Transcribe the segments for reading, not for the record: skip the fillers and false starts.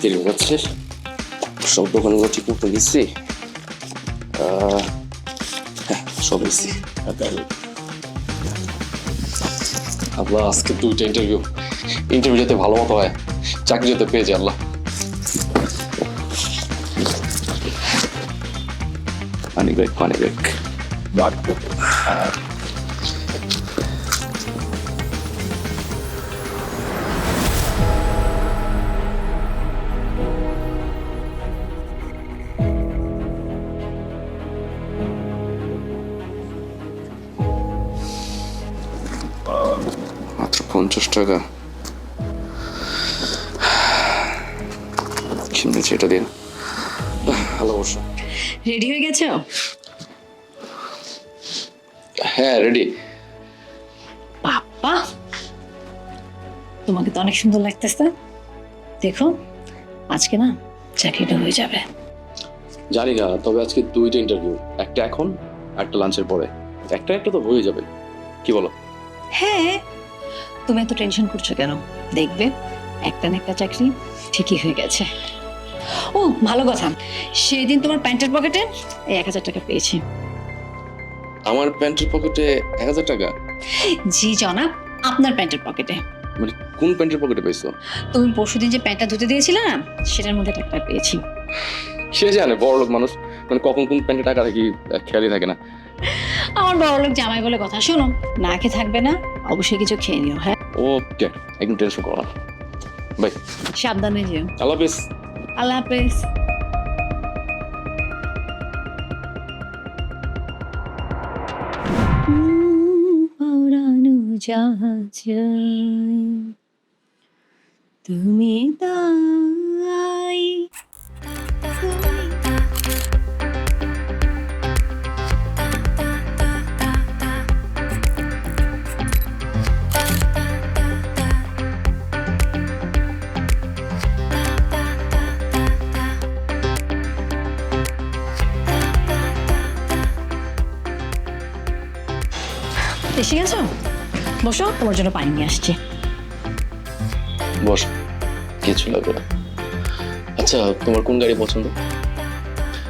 দেরি হয়ে যাচ্ছে, সব দোকানগুলো ঠিক মতো গেছি। হ্যাঁ, সব গেছি। আল্লাহ, আজকে 2টা ইন্টারভিউ যাতে ভালো মতো হয়, চাকরি যাতে পেয়ে যায় আল্লাহ। পানি ব্রেক। মাত্র 50 টাকা। কিনেছি এটা দিন। হ্যালো, অবশ্য রেডি হয়ে গেছো? হ্যাঁ, রেডি। বাবা, তোমাকে তো অনেক সুন্দর লাগতেছে। দেখো, আজকে না চাকরিটা হয়ে যাবে। জানি না, তবে আজকে 2টা ইন্টারভিউ, একটা এখন, একটা লাঞ্চের পরে। একটা তো হয়ে যাবে, কি বলো? হ্যাঁ, তুমি এত টেনশন করছো কেন? দেখবে একটা না একটা চাকরি ঠিকই হয়ে গেছে। ও ভালো কথা, সেদিন তোমার প্যান্টের পকেটে এই 1000 টাকা পেয়েছি। আমার প্যান্টের পকেটে 1000 টাকা? জি জনাব, আপনার প্যান্টের পকেটে। মানে কোন প্যান্টের পকেটে পাইছো? তুমি পরশুদিন যে প্যান্টটা ধুতে দিয়েছিলে না, সেটার মধ্যে টাকা পেয়েছি। সে জানে, বড় লোক মানুষ, মানে কখন কোন প্যান্টে টাকা রাখি খেয়ালই থাকে না। আমার বড়লোক জামাই বলে কথা। শোনো, না খেয়ে থাকবে না, অবশ্যই কিছু খেয়ে নিও। হ্যাঁ, ওকে, একদম টেনশন করো না। বাই। সাবধানে যেও। আল্লাহ হাফেজ। আল্লাহ হাফেজ। তুমি তাই। এসে গেছো? বসো, তোমার জন্য পানি নিয়ে আসছি। বস, কিছু লাগবে না। আচ্ছা, তোমার কোন গাড়ি পছন্দ?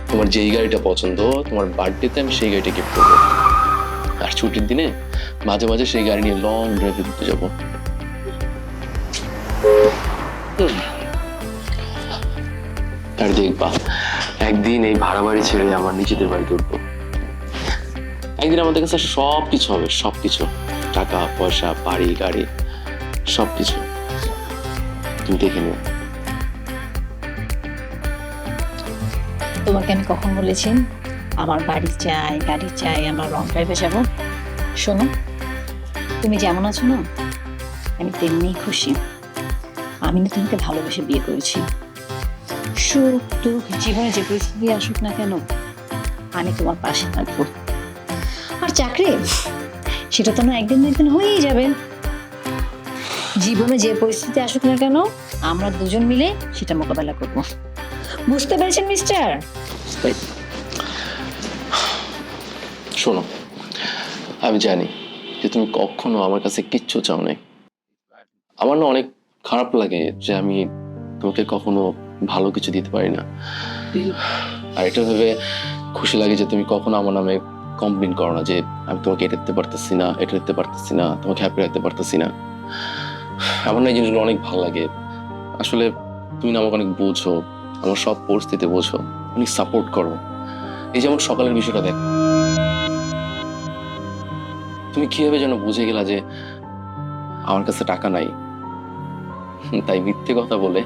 তোমার যেই গাড়িটা পছন্দ, তোমার বার্থডেতে আমি সেই গাড়িটা গিফট করবো। আর ছুটির দিনে মাঝে মাঝে সেই গাড়ি নিয়ে লং ড্রাইভে ঘুরতে যাবো। আর দেখবা, একদিন এই ভাড়া বাড়ি ছেড়ে আমার নিজেদের বাড়িতে উঠবো। একদিন আমাদের কাছে সবকিছু হবে, সবকিছু, টাকা পয়সা, বাড়ি গাড়ি, সবকিছু। তুমি দেখে নিও। তোমাকে আমি কখন বলেছি আমার বাড়ি চাই, গাড়ি চাই, আমরা লং ড্রাইভে যাব? শোনো, তুমি যেমন আছো না, আমি তেমনি খুশি। আমি না তোমাকে ভালোবেসে বিয়ে করেছি। সুখ দুঃখ জীবনে যে পরিস্থিতি আসুক না কেন, আমি তোমার পাশে থাকবো। আর চাকরি, সেটা তো না একদিন না একদিন হয়েই যাবে। জীবনে যে পরিস্থিতি আসুক না কেন, আমরা দুজন মিলে সেটা মোকাবেলা করব। বুঝতে পেরেছেন মিস্টার? শোনো, আমি জানি যে তুমি কখনো আমার কাছে কিচ্ছু চাও নাই। আমার না অনেক খারাপ লাগে যে আমি তোমাকে কখনো ভালো কিছু দিতে পারি না। আর এটা ভেবে খুশি লাগে যে তুমি কখনো আমার নামে কমপ্লেন করো না যে আমি তোমাকে এটা দিতে পারতেছি না, এটা দিতে পারতেছি না, তোমাকে হ্যাপি রাখতে পারতেছি না। আমার না এই জিনিসগুলো অনেক ভালো লাগে। আসলে তুমি না আমাকে অনেক বোঝো, আমার সব পরিস্থিতি বোঝো, অনেক সাপোর্ট করো। এই যেমন সকালের বিষয়টা দেখ, তুমি কিভাবে যেন বুঝে গেলা যে আমার কাছে টাকা নাই, তাই মিথ্যে কথা বলে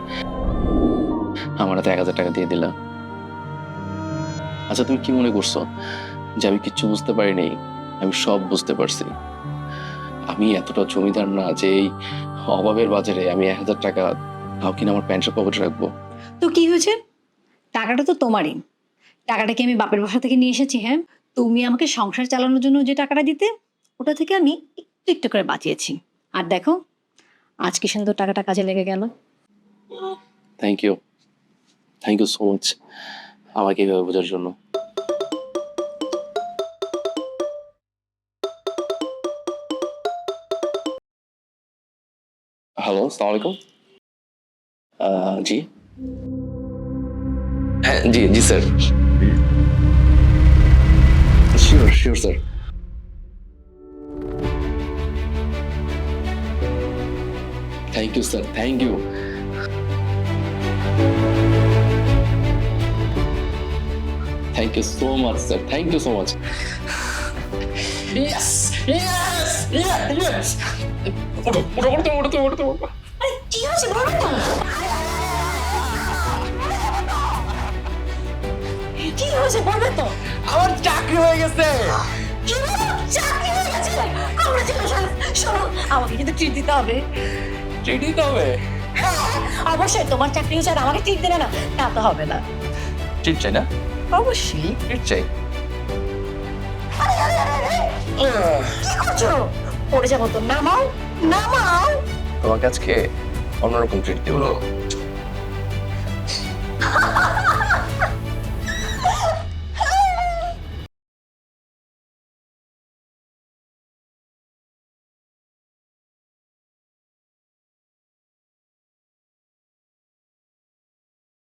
আমার হাতে 1000 টাকা দিয়ে দিলা। আচ্ছা, তুমি কি মনে করছো যে আমি কিচ্ছু বুঝতে পারিনি? আমি সব বুঝতে পারছি। আমি এতটা জমিদার না যে এই অভাবের বাজারে আমি 1000 টাকা তাও কিনা আমার প্যান্টের পকেটে রাখবো। তো কি হয়েছে? টাকাটা তো তোমারই। টাকাটা কি আমি বাপের বাসা থেকে নিয়ে এসেছি? হ্যাঁ, তুমি আমাকে সংসার চালানোর জন্য যে টাকাটা দিতে, ওটা থেকে আমি একটু একটু করে বাঁচিয়েছি। আর দেখো, আজকে সুন্দর টাকাটা কাজে লেগে গেল। Thank you, thank you so much আমাকে এইভাবে বোঝার জন্য। হ্যালো, আসসালামু আলাইকুম। জি, হ্যাঁ জি জি sir, sure sure sir. Thank you sir, thank you. Thank you so much sir, thank you so much. Yes yes yes. ওঠো ওঠো ওঠো ওঠো ওঠো ওঠো। আরে কি হয়েছে বলো তো? কি হয়েছে বলবে তো? আমার চাকরি হয়ে গেছে। কি বলো? চাকরি হয়ে গেছে? আমরা যে শোনো, আমাকে কিন্তু ট্রিট দিতে হবে। ট্রিট দিতে হবে? হ্যাঁ, অবশ্যই তোমার চাকরি হয়েছে আর আমাকে ট্রিট দেবে না, তা তো হবে না। ট্রিট চাই না? অবশ্যই। ট্রিট চাই। আরে, আরে, আরে, আরে, কি করছো? পড়ে যাবো তো, নামাও নামাও। তোমাকে আজকে অন্যরকম ট্রিট দেবো।